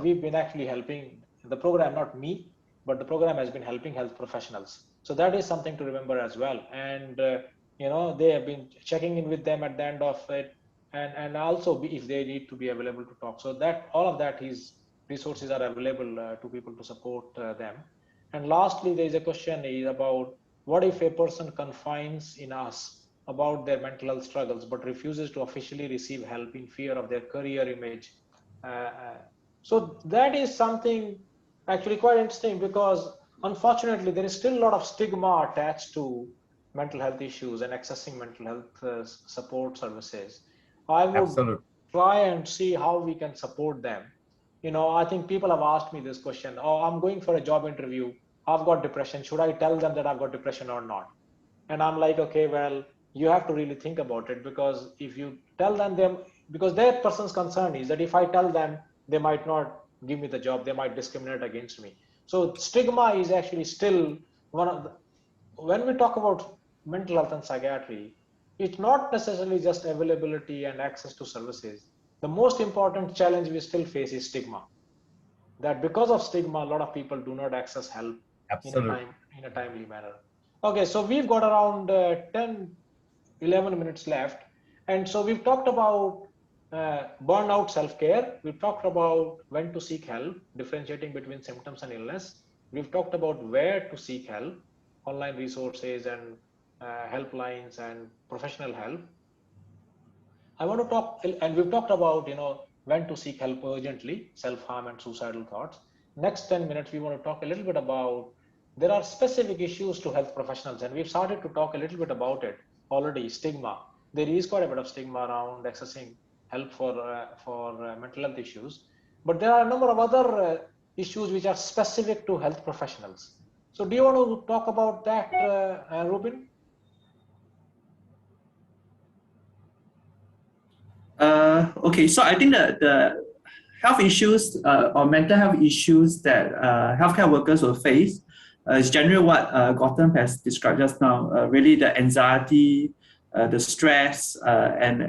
we've been actually helping the program, not me, but the program has been helping health professionals. So that is something to remember as well. And they have been checking in with them at the end of it, and also if they need to be available to talk. So that all of that is resources are available to people to support them. And lastly, there is a question about what if a person confides in us about their mental health struggles but refuses to officially receive help in fear of their career image. So that is something actually quite interesting, because unfortunately there is still a lot of stigma attached to mental health issues and accessing mental health support services. I would try and see how we can support them. I think people have asked me this question. Oh, I'm going for a job interview. I've got depression. Should I tell them that I've got depression or not? And I'm like, okay, well, you have to really think about it, because if you tell them, because their person's concern is that if I tell them, they might not give me the job, they might discriminate against me. So stigma is actually still one of the, when we talk about mental health and psychiatry, it's not necessarily just availability and access to services. The most important challenge we still face is stigma. That because of stigma, a lot of people do not access help in a timely manner. Okay, so we've got around 10, 11 minutes left. And so we've talked about burnout self-care. We've talked about when to seek help, differentiating between symptoms and illness. We've talked about where to seek help, online resources and helplines and professional help. I want to talk, and we've talked about, when to seek help urgently, self-harm and suicidal thoughts. Next 10 minutes, we want to talk a little bit about, there are specific issues to health professionals, and we've started to talk a little bit about it already, stigma. There is quite a bit of stigma around accessing help for mental health issues, but there are a number of other issues which are specific to health professionals. So do you want to talk about that, Rubin? Okay, so I think that the health issues or mental health issues that healthcare workers will face is generally what Gautam has described just now. Really, the anxiety, the stress, and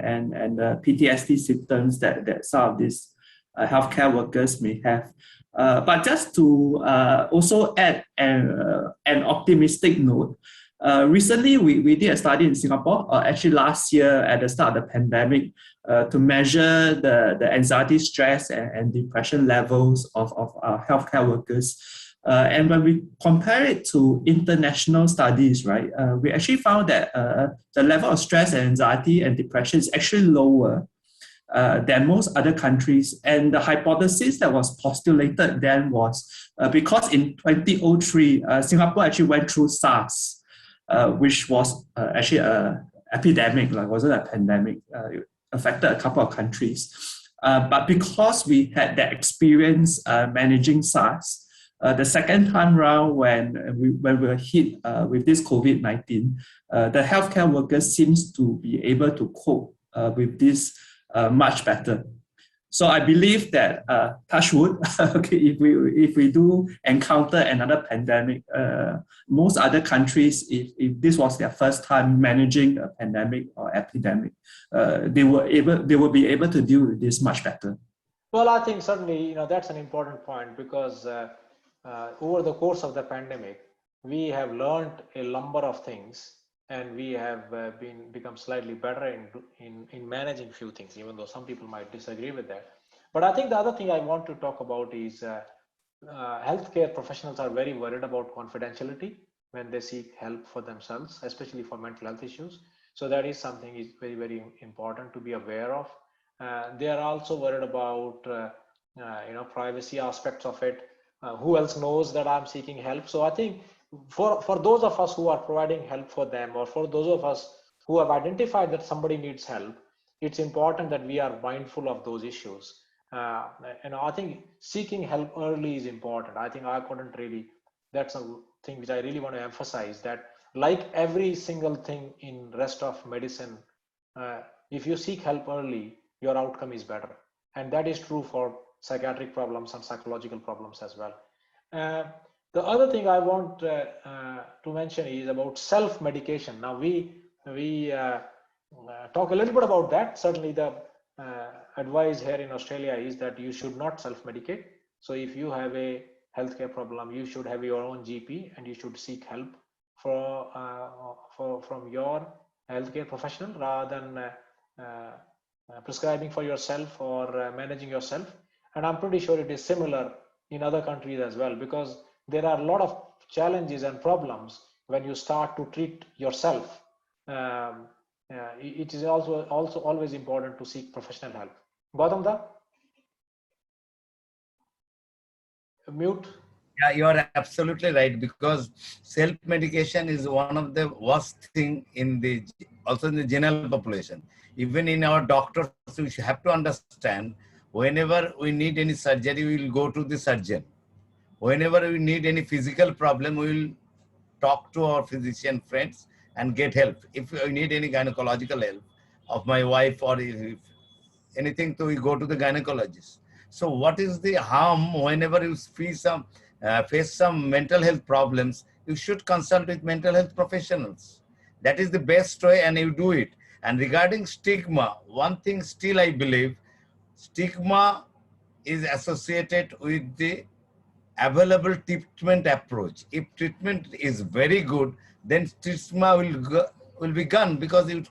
the PTSD symptoms that some of these healthcare workers may have. But just to also add an optimistic note, recently we did a study in Singapore, actually last year at the start of the pandemic, to measure the anxiety, stress, and depression levels of healthcare workers. And when we compare it to international studies, right, we actually found that the level of stress and anxiety and depression is actually lower than most other countries. And the hypothesis that was postulated then was because in 2003, Singapore actually went through SARS, which was actually an epidemic, like wasn't a pandemic. It affected a couple of countries. But because we had that experience managing SARS, the second time round when we were hit with this COVID-19, the healthcare workers seems to be able to cope with this much better. So I believe that touch wood, okay, if we do encounter another pandemic, most other countries, if this was their first time managing a pandemic or epidemic, they will be able to deal with this much better. Well, I think certainly, that's an important point because over the course of the pandemic, we have learned a number of things, and we have become slightly better in managing few things, even though some people might disagree with that. But I think the other thing I want to talk about is healthcare professionals are very worried about confidentiality when they seek help for themselves, especially for mental health issues. So that is something is very, very important to be aware of. They are also worried about privacy aspects of it. Who else knows that I'm seeking help? So I think for those of us who are providing help for them, or for those of us who have identified that somebody needs help, it's important that we are mindful of those issues. And I think seeking help early is important. I think that's a thing which I really want to emphasize, that like every single thing in rest of medicine, if you seek help early, your outcome is better. And that is true for psychiatric problems and psychological problems as well. The other thing I want to mention is about self-medication. Now we talk a little bit about that. Certainly the advice here in Australia is that you should not self-medicate. So if you have a healthcare problem, you should have your own GP and you should seek help from your healthcare professional rather than prescribing for yourself or managing yourself. And I'm pretty sure it is similar in other countries as well, because there are a lot of challenges and problems when you start to treat yourself. It is also always important to seek professional help. Gautam, mute. Yeah, you are absolutely right, because self-medication is one of the worst thing also in the general population. Even in our doctors, we have to understand, whenever we need any surgery, we will go to the surgeon. Whenever we need any physical problem, we will talk to our physician friends and get help. If we need any gynecological help of my wife, or if anything, so we go to the gynecologist. So what is the harm whenever you face some mental health problems? You should consult with mental health professionals. That is the best way, and you do it. And regarding stigma, one thing still I believe, stigma is associated with the available treatment approach. If treatment is very good, then stigma will be gone, because you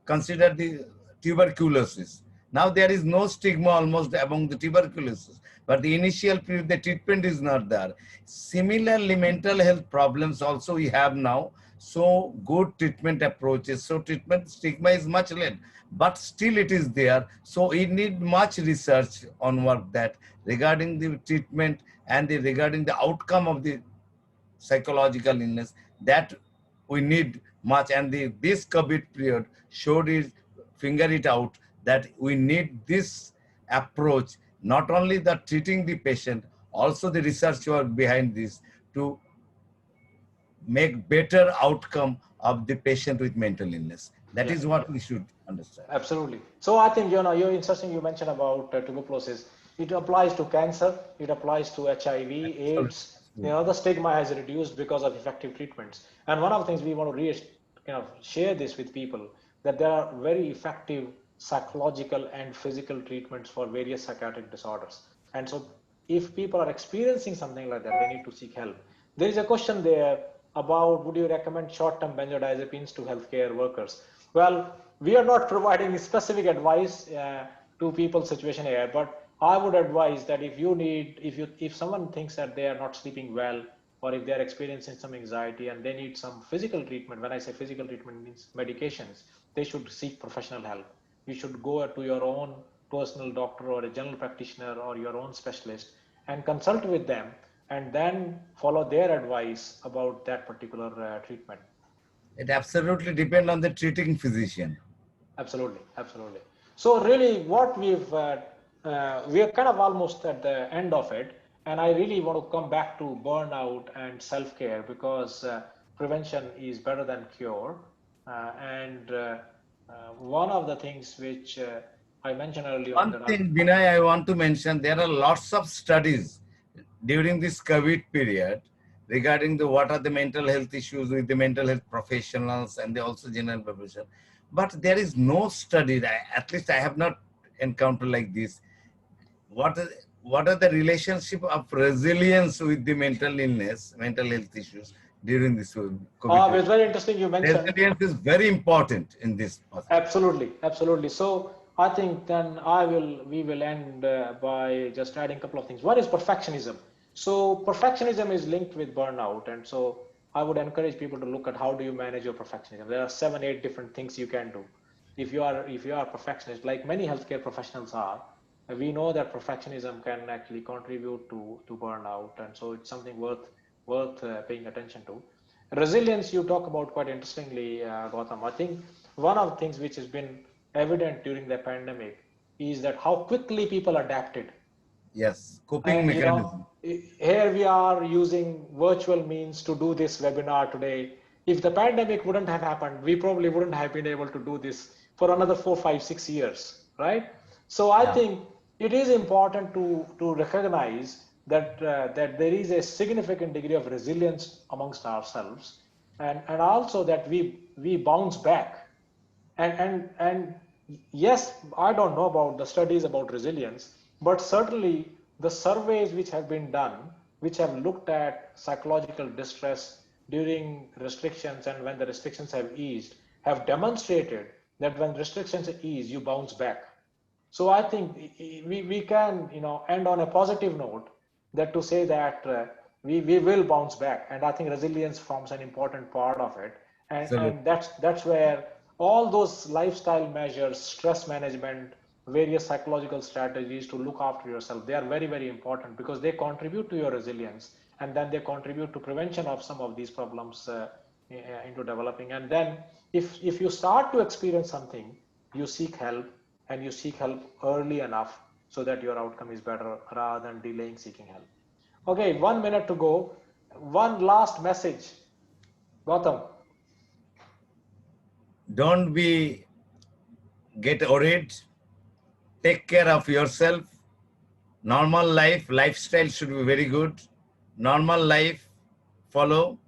consider the tuberculosis. Now there is no stigma almost among the tuberculosis, but the initial period, the treatment is not there. Similarly, mental health problems also we have now. So good treatment approaches. So treatment stigma is much less, but still it is there. So we need much research on what that regarding the treatment and regarding the outcome of the psychological illness, that we need much. And this COVID period showed it, finger it out, that we need this approach, not only the treating the patient, also the research work behind this, to make better outcome of the patient with mental illness. That is what we should understand. Absolutely. So I think, you're interesting. You mentioned about tuberculosis. It applies to cancer. It applies to HIV, AIDS. The stigma has reduced because of effective treatments. And one of the things we want to share this with people, that there are very effective psychological and physical treatments for various psychiatric disorders. And so if people are experiencing something like that, they need to seek help. There is a question there about, would you recommend short-term benzodiazepines to healthcare workers? Well, we are not providing specific advice to people's situation here, but I would advise that if someone thinks that they are not sleeping well, or if they are experiencing some anxiety and they need some physical treatment, when I say physical treatment means medications, they should seek professional help. You should go to your own personal doctor or a general practitioner or your own specialist and consult with them, and then follow their advice about that particular treatment. It absolutely depends on the treating physician. Absolutely. So really what we are kind of almost at the end of it, and I really want to come back to burnout and self-care, because prevention is better than cure. And one of the things which I mentioned earlier on One that. thing, Vinay, I want to mention, there are lots of studies during this COVID period regarding the what are the mental health issues with the mental health professionals and the also general population. But there is no study, at least I have not encountered like this. What are the relationship of resilience with the mental illness, mental health issues during this COVID It's period? very interesting you mentioned. Resilience is very important in this process. Absolutely, absolutely. So I think then we will end by just adding a couple of things. One is perfectionism. So perfectionism is linked with burnout, and so I would encourage people to look at how do you manage your perfectionism. There are 7, 8 different things you can do. If you are perfectionist, like many healthcare professionals are, we know that perfectionism can actually contribute to burnout, and so it's something worth paying attention to. Resilience, you talk about quite interestingly, Gautam. I think one of the things which has been evident during the pandemic is that how quickly people adapted. Yes, coping mechanism. Here we are using virtual means to do this webinar today. If the pandemic wouldn't have happened, we probably wouldn't have been able to do this for another 4, 5, 6 years, right? So I think it is important to recognize that that there is a significant degree of resilience amongst ourselves, and also that we bounce back. And yes, I don't know about the studies about resilience, but certainly the surveys which have been done, which have looked at psychological distress during restrictions and when the restrictions have eased, have demonstrated that when restrictions ease, you bounce back. So I think we can end on a positive note, that to say that we will bounce back, and I think resilience forms an important part of it, and that's where all those lifestyle measures, stress management, various psychological strategies to look after yourself, they are very, very important, because they contribute to your resilience, and then they contribute to prevention of some of these problems into developing. And then if you start to experience something, you seek help, and you seek help early enough so that your outcome is better, rather than delaying seeking help. Okay, 1 minute to go. One last message, Gautam. Don't get worried. Take care of yourself. Normal lifestyle should be very good. Normal life, follow.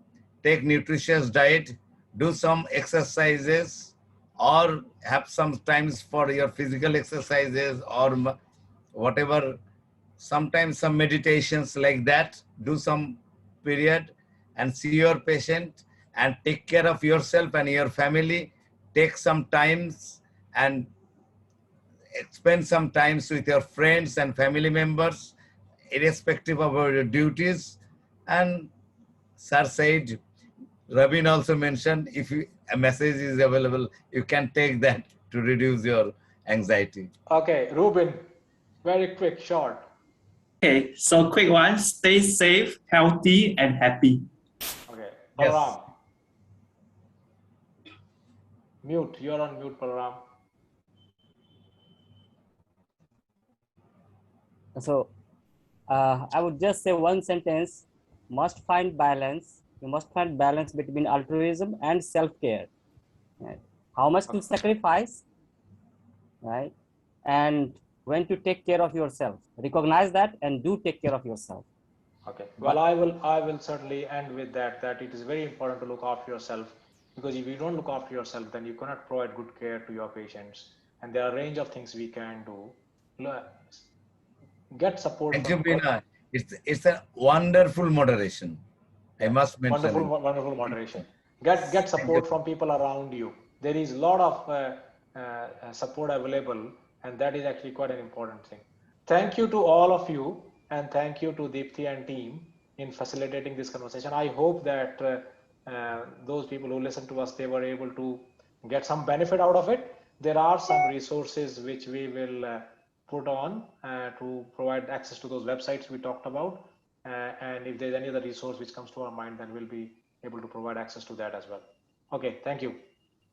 Take nutritious diet. Do some exercises, or have some times for your physical exercises or whatever. Sometimes some meditations like that. Do some period and see your patient and take care of yourself and your family. Take some times and spend some time with your friends and family members, irrespective of your duties. And sir said, Ravin also mentioned, if a message is available, you can take that to reduce your anxiety. Okay, Ruben, very quick, short. Okay, so quick one, stay safe, healthy, and happy. Okay, Yes. Balaram. Mute, you're on mute, Balaram. So I would just say one sentence: must find balance. You must find balance between altruism and self-care. Right? How much to sacrifice, right? And when to take care of yourself. Recognize that and do take care of yourself. Okay. Well, I will certainly end with that it is very important to look after yourself, because if you don't look after yourself, then you cannot provide good care to your patients. And there are a range of things we can do. Get support Thank you, from Bina. It's a wonderful moderation. I must mention it. wonderful moderation. Get support from people around you. There is a lot of support available, and that is actually quite an important thing. Thank you to all of you, and thank you to Deepthi and team in facilitating this conversation. I hope that those people who listen to us, they were able to get some benefit out of it. There are some resources which we will put on to provide access to those websites we talked about. And if there's any other resource which comes to our mind, then we'll be able to provide access to that as well. Okay, thank you.